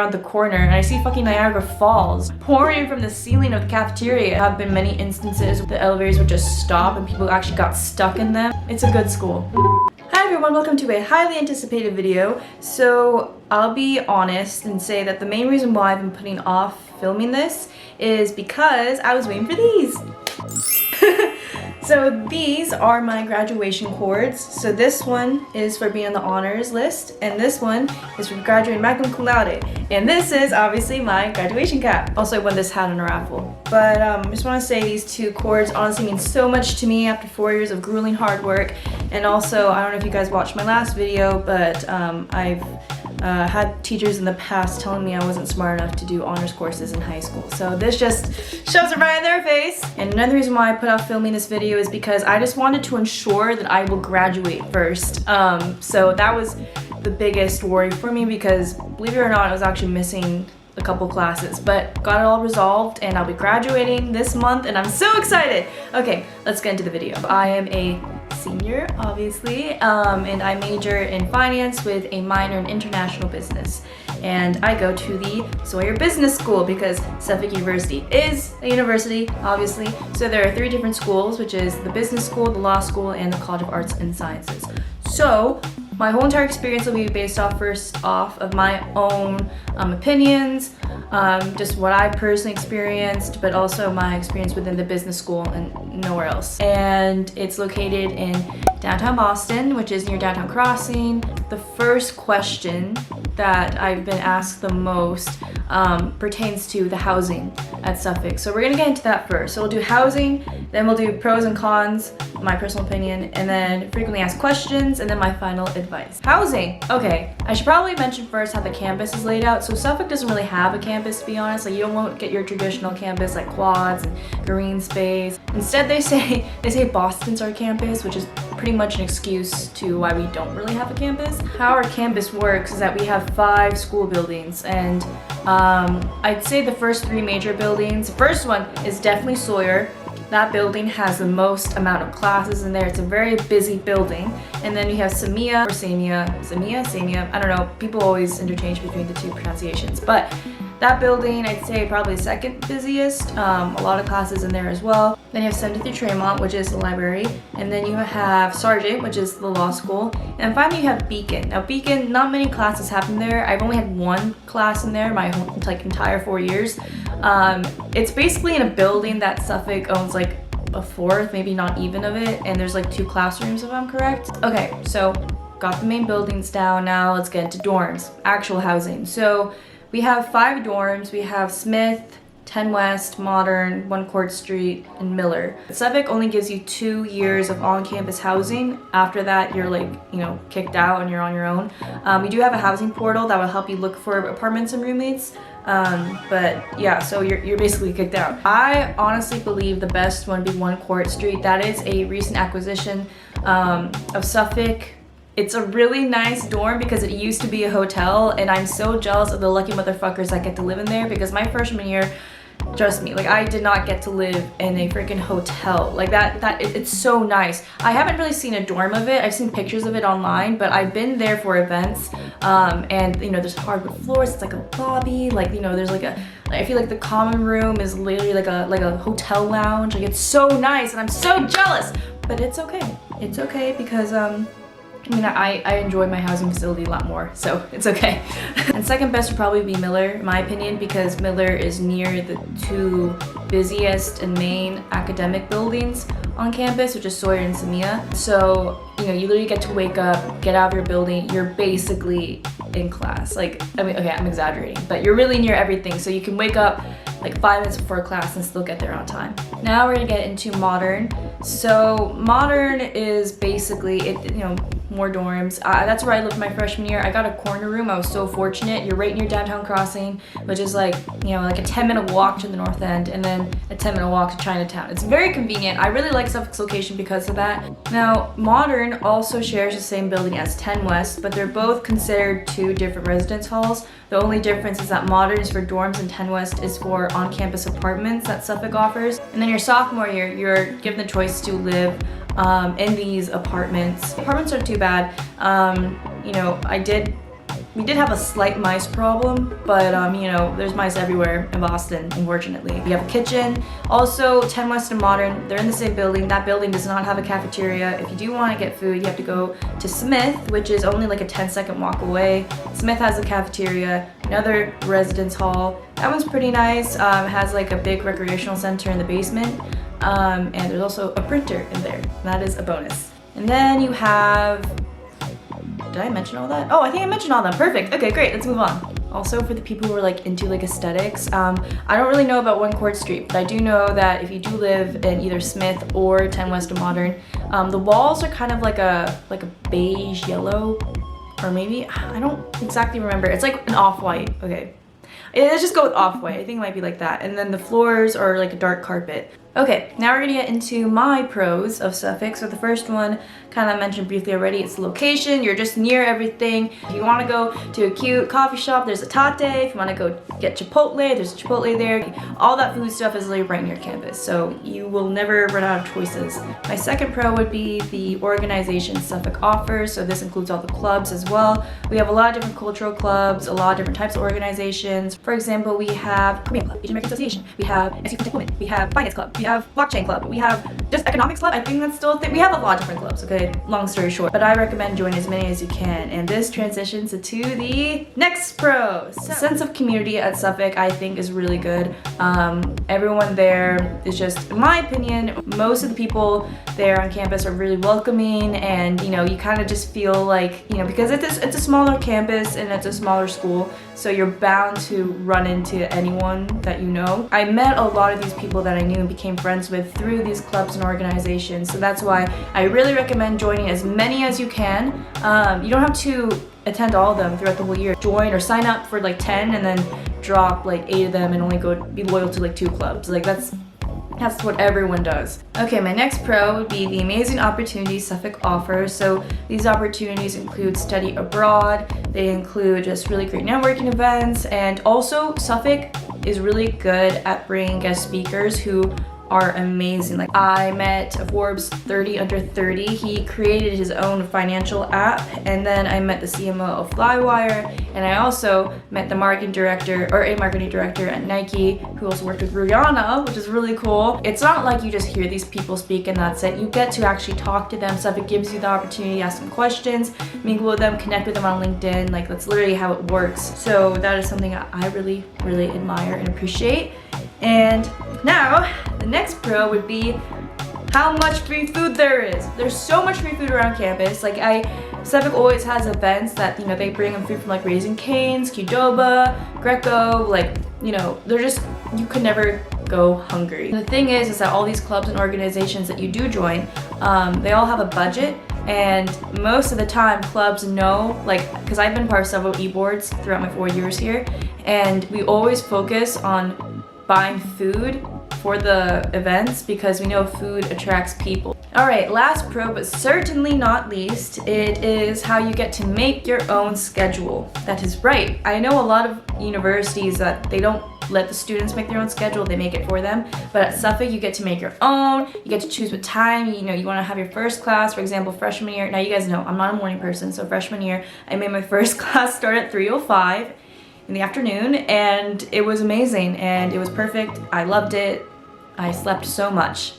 around the corner and I see fucking Niagara Falls pouring from the ceiling of the cafeteria. There have been many instances the elevators would just stop and people actually got stuck in them. It's a good school. Hi everyone, welcome to a highly anticipated video. So I'll be honest and say that the main reason why I've been putting off filming this is because I was waiting for these. So these are my graduation cords. So this one is for being on the honors list, and this one is for graduating magna cum laude. And this is obviously my graduation cap. Also, I won this hat in a raffle. But I just want to say these two cords honestly mean so much to me after 4 years of grueling hard work. And also, I don't know if you guys watched my last video, but I've had teachers in the past telling me I wasn't smart enough to do honors courses in high school. So this just shoves it right in their face. And another reason why I put off filming this video is because I just wanted to ensure that I will graduate first. So that was the biggest worry for me because, believe it or not, I was actually missing a couple classes, but got it all resolved and I'll be graduating this month and I'm so excited. Okay, let's get into the video. I am a senior, obviously, and I major in finance with a minor in international business. And I go to the Sawyer Business School because Suffolk University is a university, obviously. So there are 3 different schools, which is the business school, the law school, and the College of Arts and Sciences. So my whole entire experience will be based off first off of my own opinions, just what I personally experienced, but also my experience within the business school and nowhere else. And it's located in downtown Boston, which is near Downtown Crossing. The first question that I've been asked the most pertains to the housing at Suffolk. So we're gonna get into that first. So we'll do housing, then we'll do pros and cons, my personal opinion, and then frequently asked questions, and then my final advice. Housing. Okay, I should probably mention first how the campus is laid out. So Suffolk doesn't really have a campus, to be honest. Like, you won't get your traditional campus like quads and green space. Instead, they say Boston's our campus, which is pretty much an excuse to why we don't really have a campus. How our campus works is that we have 5 school buildings, and I'd say the first 3 major buildings. The first one is definitely Sawyer. That building has the most amount of classes in there. It's a very busy building. And then you have Samia, or Samia, I don't know. People always interchange between the 2 pronunciations. But that building, I'd say probably second busiest. A lot of classes in there as well. Then you have 73 Tremont, which is the library. And then you have Sargent, which is the law school. And finally you have Beacon. Now Beacon, not many classes happen there. I've only had 1 class in there my whole entire 4 years. It's basically in a building that Suffolk owns like a fourth, maybe not even of it. And there's like 2 classrooms if I'm correct. Okay, so got the main buildings down. Now let's get into dorms, actual housing. So we have 5 dorms. We have Smith, 10 West, Modern, 1 Court Street, and Miller. Suffolk only gives you 2 years of on-campus housing. After that, you're like, kicked out and you're on your own. We do have a housing portal that will help you look for apartments and roommates. But yeah, so you're basically kicked out. I honestly believe the best one would be 1 Court Street. That is a recent acquisition of Suffolk. It's a really nice dorm because it used to be a hotel, and I'm so jealous of the lucky motherfuckers that get to live in there because my freshman year, trust me, like, I did not get to live in a freaking hotel. Like it's so nice. I haven't really seen a dorm of it. I've seen pictures of it online, but I've been there for events. And there's hardwood floors. It's like a lobby. Like, there's like I feel like the common room is literally like a hotel lounge. Like, it's so nice, and I'm so jealous. But it's okay. It's okay because I enjoy my housing facility a lot more, so it's okay. And second best would probably be Miller, in my opinion, because Miller is near the 2 busiest and main academic buildings on campus, which is Sawyer and Samia. So, you literally get to wake up, get out of your building, you're basically in class. Like, okay, I'm exaggerating, but you're really near everything. So you can wake up like 5 minutes before class and still get there on time. Now we're gonna get into Modern. So Modern is basically, more dorms. That's where I lived my freshman year. I got a corner room. I was so fortunate. You're right near Downtown Crossing, which is like a 10-minute walk to the North End and then a 10-minute walk to Chinatown. It's very convenient. I really like Suffolk's location because of that. Now, Modern also shares the same building as 10 West, but they're both considered 2 different residence halls. The only difference is that Modern is for dorms and 10 West is for on-campus apartments that Suffolk offers. And then your sophomore year, you're given the choice to live in these apartments. Apartments aren't too bad. I did we did have a slight mice problem, but you know, there's mice everywhere in Boston, unfortunately. We have a kitchen. Also, 10 West and Modern, they're in the same building. That building does not have a cafeteria. If you do want to get food, you have to go to Smith, which is only like a 10-second walk away. Smith has a cafeteria, another residence hall. That one's pretty nice. It has like a big recreational center in the basement. And there's also a printer in there. That is a bonus. And then you have, did I mention all that? Oh, I think I mentioned all that. Perfect. Okay, great. Let's move on. Also, for the people who are like into like aesthetics, I don't really know about 1 Court Street, but I do know that if you do live in either Smith or 10 West and Modern, the walls are kind of like a beige yellow, or maybe, I don't exactly remember. It's like an off-white. Okay. Let's just go with off-white. I think it might be like that. And then the floors are like a dark carpet. Okay, now we're gonna get into my pros of Suffolk. So the first one, kind of mentioned briefly already, it's the location. You're just near everything. If you want to go to a cute coffee shop, there's a Tate. If you want to go get Chipotle, there's a Chipotle there. All that food stuff is literally right near campus, so you will never run out of choices. My second pro would be the organization Suffolk offers. So this includes all the clubs as well. We have a lot of different cultural clubs, a lot of different types of organizations. For example, we have Korean Club, Asian American Association, we have SU Protect Women, we have Finance Club, we have Blockchain Club, we have just Economics Club. I think that's still a thing. We have a lot of different clubs, okay? Long story short, but I recommend joining as many as you can. And this transitions to the next pro. Sense of community at Suffolk, I think, is really good. Everyone there is just, in my opinion, most of the people there on campus are really welcoming, and you know, you kind of just feel like, you know, because it's a smaller campus and it's a smaller school, so you're bound to run into anyone that you know. I met a lot of these people that I knew and became friends with through these clubs and organizations, so that's why I really recommend joining as many as you can. You don't have to attend all of them throughout the whole year. Join or sign up for like 10 and then drop like 8 of them and only go be loyal to like 2 clubs. Like that's what everyone does. Okay, my next pro would be the amazing opportunities Suffolk offers. So these opportunities include study abroad, they include just really great networking events, and also Suffolk is really good at bringing guest speakers who are amazing. Like I met Forbes 30 under 30. He created his own financial app, and then I met the CMO of Flywire, and I also met the marketing director or a marketing director at Nike who also worked with Rihanna, which is really cool. It's not like you just hear these people speak and that's it. You get to actually talk to them. So it gives you the opportunity to ask them questions, mingle with them, connect with them on LinkedIn. Like that's literally how it works. So that is something I really, really admire and appreciate. And now, the next pro would be how much free food there is. There's so much free food around campus. Like Suffolk always has events that, you know, they bring in food from like Raising Cane's, Qdoba, Greco, like, you know, they're just, you could never go hungry. The thing is that all these clubs and organizations that you do join, they all have a budget. And most of the time clubs know, like, because I've been part of several e-boards throughout my 4 years here, and we always focus on buying food for the events because we know food attracts people. All right, last pro, but certainly not least, it is how you get to make your own schedule. That is right. I know a lot of universities that they don't let the students make their own schedule, they make it for them. But at Suffolk, you get to make your own. You get to choose what time, you know, you want to have your first class. For example, freshman year. Now you guys know I'm not a morning person, so freshman year, I made my first class start at 3:05 in the afternoon, and it was amazing and it was perfect. I loved it. I slept so much.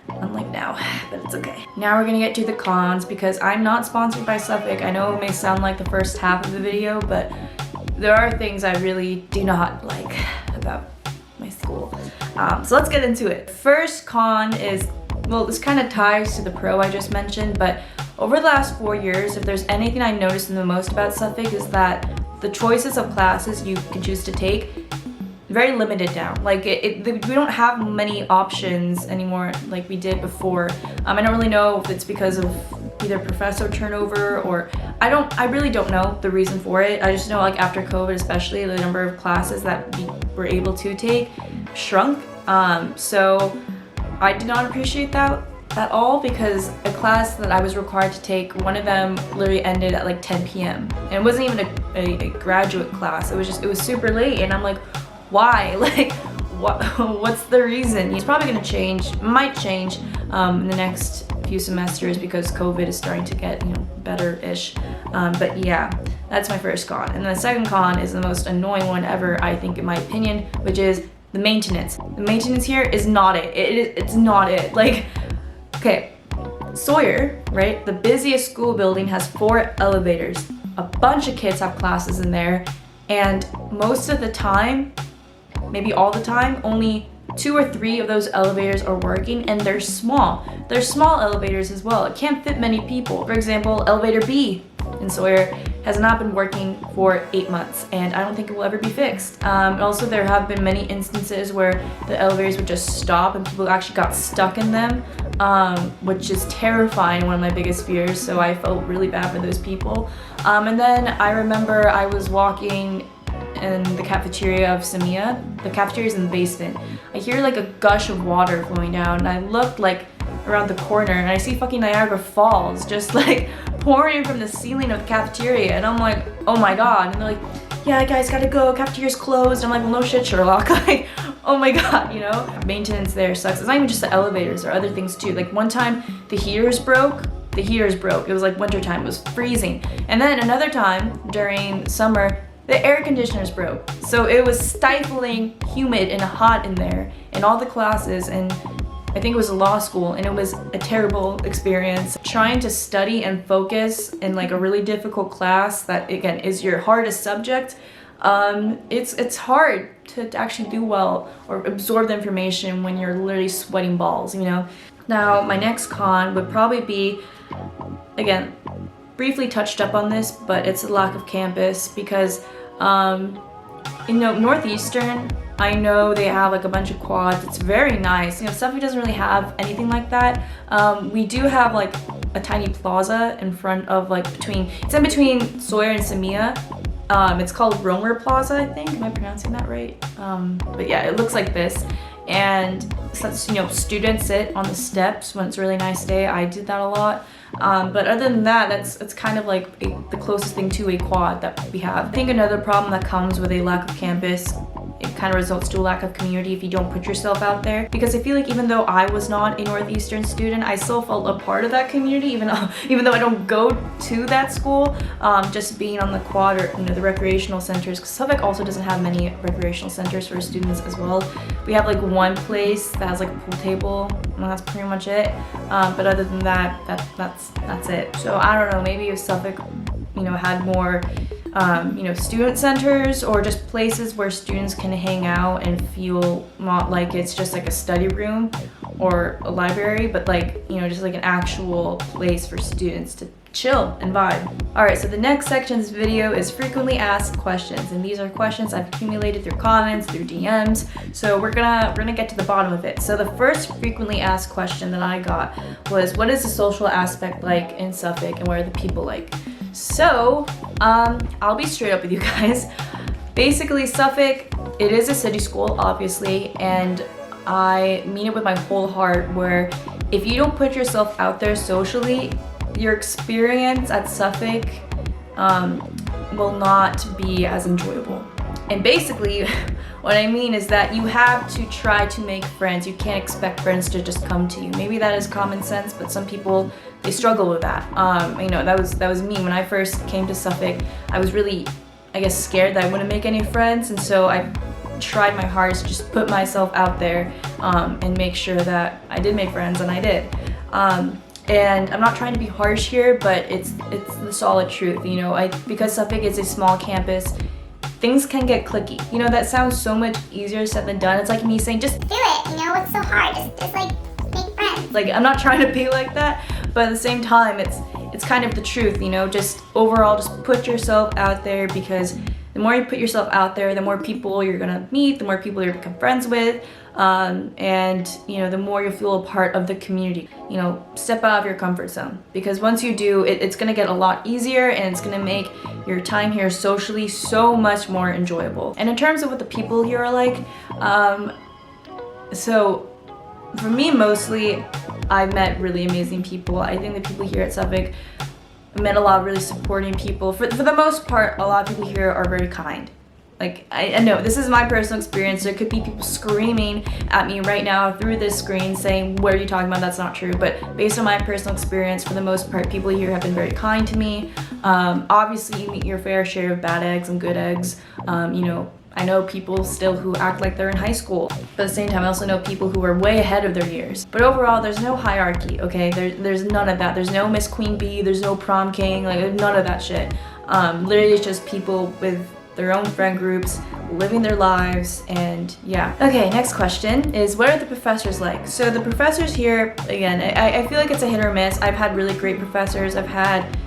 Unlike now, but it's okay. Now we're gonna get to the cons because I'm not sponsored by Suffolk. I know it may sound like the first half of the video, but there are things I really do not like about my school. So let's get into it. First con is, well, this kind of ties to the pro I just mentioned, but over the last 4 years, if there's anything I noticed the most about Suffolk is that the choices of classes you can choose to take very limited now. Like we don't have many options anymore like we did before. I don't really know if it's because of either professor turnover or I really don't know the reason for it. I just know like after COVID especially, the number of classes that we were able to take shrunk. So I did not appreciate that at all because a class that I was required to take, one of them literally ended at like 10 p.m. and it wasn't even a graduate class. It was super late, and I'm like, why? Like, what's the reason? It's probably gonna change, might change in the next few semesters because COVID is starting to get, you know, better-ish. But yeah, That's my first con. And then the second con is the most annoying one ever, I think, in my opinion, which is the maintenance. The maintenance here is not it. It's not it. Like, okay, Sawyer, right? The busiest school building has 4 elevators. A bunch of kids have classes in there, and most of the time, maybe all the time, only 2 or 3 of those elevators are working, and they're small. They're small elevators as well. It can't fit many people. For example, elevator B in Sawyer has not been working for 8 months, and I don't think it will ever be fixed. Also, there have been many instances where the elevators would just stop and people actually got stuck in them, which is terrifying, one of my biggest fears, so I felt really bad for those people. And then I remember I was walking in the cafeteria of Samia. The cafeteria is in the basement. I hear like a gush of water flowing down, and I looked like around the corner and I see fucking Niagara Falls just like pouring from the ceiling of the cafeteria, and I'm like, oh my god. And they're like, yeah guys, gotta go, cafeteria's closed. I'm like, well no shit, Sherlock. Like, oh my god, you know? Maintenance there sucks. It's not even just the elevators, there are other things too. Like one time the heaters broke. It was like wintertime, it was freezing. And then another time during summer, the air conditioners broke. So it was stifling, humid, and hot in there in all the classes, and I think it was a law school, and it was a terrible experience. Trying to study and focus in like a really difficult class that, again, is your hardest subject, it's hard to actually do well or absorb the information when you're literally sweating balls, you know? Now, my next con would probably be, again, briefly touched up on this, but it's a lack of campus because, you know, Northeastern, I know they have like a bunch of quads. It's very nice. You know, Suffolk doesn't really have anything like that. We do have like a tiny plaza in front of like it's in between Sawyer and Samia. It's called Romer Plaza, I think. Am I pronouncing that right? But yeah, it looks like this. And since, you know, students sit on the steps when it's a really nice day, I did that a lot. But other than that, it's kind of like the closest thing to a quad that we have. I think another problem that comes with a lack of campus, it kind of results to a lack of community if you don't put yourself out there. Because I feel like even though I was not a Northeastern student, I still felt a part of that community, even though I don't go to that school. Just being on the quad or, you know, the recreational centers, because Suffolk also doesn't have many recreational centers for students as well. We have like one place that has like a pool table, and that's pretty much it. But other than that, that's it. So I don't know, maybe if Suffolk, you know, had more you know, student centers or just places where students can hang out and feel not like it's just like a study room or a library, but like, you know, just like an actual place for students to chill and vibe. Alright, so the next section of this video is frequently asked questions, and these are questions I've accumulated through comments, through DMs, so we're gonna get to the bottom of it. So the first frequently asked question that I got was, what is the social aspect like in Suffolk and what are the people like? So, I'll be straight up with you guys. Basically, Suffolk, it is a city school, obviously, and I mean it with my whole heart, where if you don't put yourself out there socially, your experience at Suffolk will not be as enjoyable. And basically, what I mean is that you have to try to make friends. You can't expect friends to just come to you. Maybe that is common sense, but some people, they struggle with that. You know, that was me. When I first came to Suffolk, I was really, I guess, scared that I wouldn't make any friends, and so I tried my hardest to just put myself out there and make sure that I did make friends, and I did. And I'm not trying to be harsh here, but it's the solid truth. You know, because Suffolk is a small campus, things can get cliquey. You know, that sounds so much easier said than done. It's like me saying, just do it, you know, it's so hard, just like make friends. Like, I'm not trying to be like that, but at the same time, it's kind of the truth, you know, just overall, just put yourself out there, because the more you put yourself out there, the more people you're gonna meet, the more people you're gonna become friends with, and, you know, the more you feel a part of the community. You know, step out of your comfort zone, because once you do, it's gonna get a lot easier, and it's gonna make your time here socially so much more enjoyable. And in terms of what the people here are like, so for me, mostly, I've met really amazing people. I think the people here at Suffolk, I met a lot of really supporting people. For the most part, a lot of people here are very kind. Like, I know this is my personal experience. There could be people screaming at me right now through this screen saying, what are you talking about? That's not true. But based on my personal experience, for the most part, people here have been very kind to me. Obviously, you meet your fair share of bad eggs and good eggs. You know, I know people still who act like they're in high school. But at the same time, I also know people who are way ahead of their years. But overall, there's no hierarchy, okay? There's none of that. There's no Miss Queen Bee, there's no prom king, like none of that shit. Literally it's just people with their own friend groups, living their lives, and yeah. Okay, next question is, what are the professors like? So the professors here, again, I feel like it's a hit or miss. I've had really great professors. I've had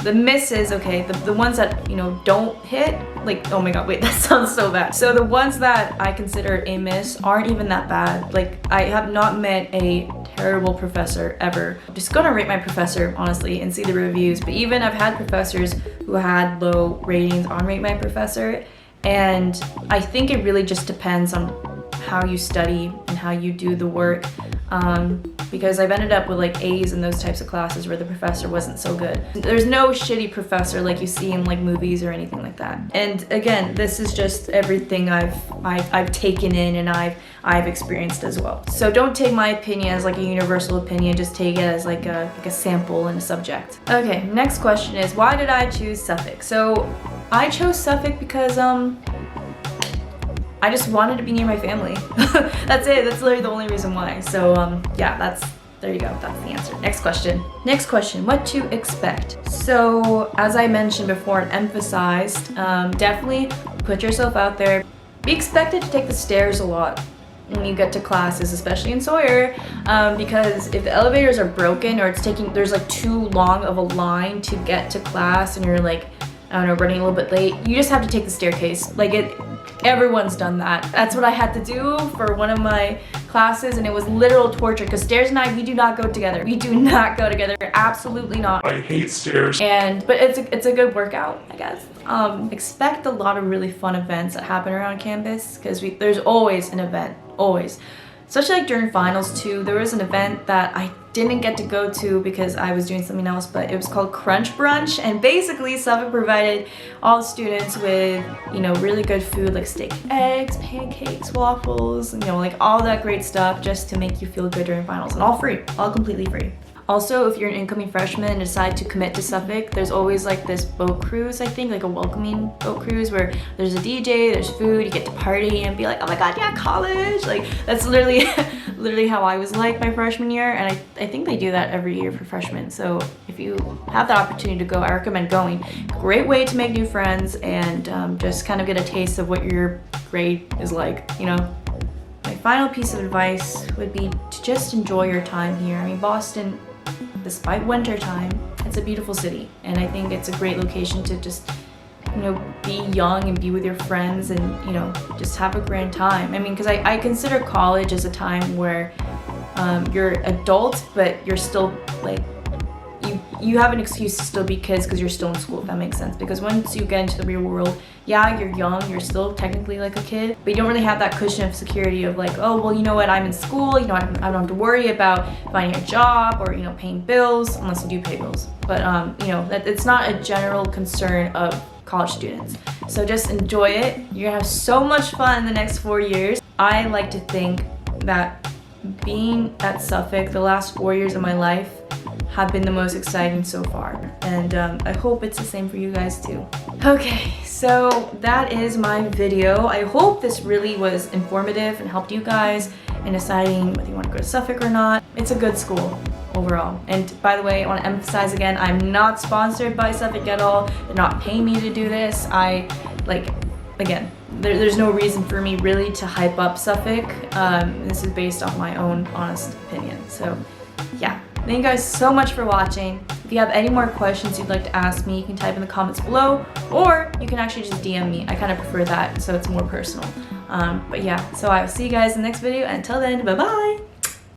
the misses, okay, the ones that, you know, don't hit, like, oh my god, wait, that sounds so bad. So the ones that I consider a miss aren't even that bad. Like, I have not met a terrible professor ever. I'm just gonna rate my professor, honestly, and see the reviews. But even I've had professors who had low ratings on Rate My Professor, and I think it really just depends on how you study and how you do the work. Because I've ended up with like A's in those types of classes where the professor wasn't so good. There's no shitty professor like you see in like movies or anything like that. And again, this is just everything I've taken in and I've experienced as well. So don't take my opinion as like a universal opinion, just take it as like a sample and a subject. Okay, next question is, why did I choose Suffolk? So I chose Suffolk because I just wanted to be near my family. That's it. That's literally the only reason why. So yeah, there you go. That's the answer. Next question. Next question, what to expect? So as I mentioned before and emphasized, definitely put yourself out there. Be expected to take the stairs a lot when you get to classes, especially in Sawyer, because if the elevators are broken or there's like too long of a line to get to class and you're like, I don't know, running a little bit late, you just have to take the staircase. Like everyone's done that. That's what I had to do for one of my classes, and it was literal torture because stairs and I, we do not go together. We do not go together. Absolutely not. I hate stairs. But it's a good workout, I guess. Expect a lot of really fun events that happen around campus because there's always an event, always. Especially like during finals too, there was an event that I didn't get to go to because I was doing something else, but it was called Crunch Brunch, and basically Suffolk provided all the students with, you know, really good food like steak and eggs, pancakes, waffles, you know, like all that great stuff just to make you feel good during finals, and all free, all completely free. Also, if you're an incoming freshman and decide to commit to Suffolk, there's always like this boat cruise, I think, like a welcoming boat cruise where there's a DJ, there's food, you get to party and be like, oh my god, yeah, college! Like, that's literally literally how I was like my freshman year, and I think they do that every year for freshmen. So if you have the opportunity to go, I recommend going. Great way to make new friends and just kind of get a taste of what your grade is like, you know? My final piece of advice would be to just enjoy your time here. I mean, Boston, despite winter time, it's a beautiful city, and I think it's a great location to just, you know, be young and be with your friends and, you know, just have a grand time. I mean, because I consider college as a time where you're adults, but you're still like, you have an excuse to still be kids because you're still in school, if that makes sense. Because once you get into the real world, yeah, you're young, you're still technically like a kid, but you don't really have that cushion of security of like, oh, well, you know what, I'm in school, you know, I don't have to worry about finding a job or, you know, paying bills, unless you do pay bills. But, you know, it's not a general concern of college students. So just enjoy it. You're gonna have so much fun in the next 4 years. I like to think that being at Suffolk the last 4 years of my life have been the most exciting so far, and I hope it's the same for you guys too. Okay, so that is my video. I hope this really was informative and helped you guys in deciding whether you want to go to Suffolk or not. It's a good school overall. And by the way, I want to emphasize again, I'm not sponsored by Suffolk at all. They're not paying me to do this. Again, there's no reason for me really to hype up Suffolk. This is based off my own honest opinion. So yeah. Thank you guys so much for watching. If you have any more questions you'd like to ask me, you can type in the comments below, or you can actually just DM me. I kind of prefer that, so it's more personal. But yeah, so I will see you guys in the next video. Until then, bye-bye!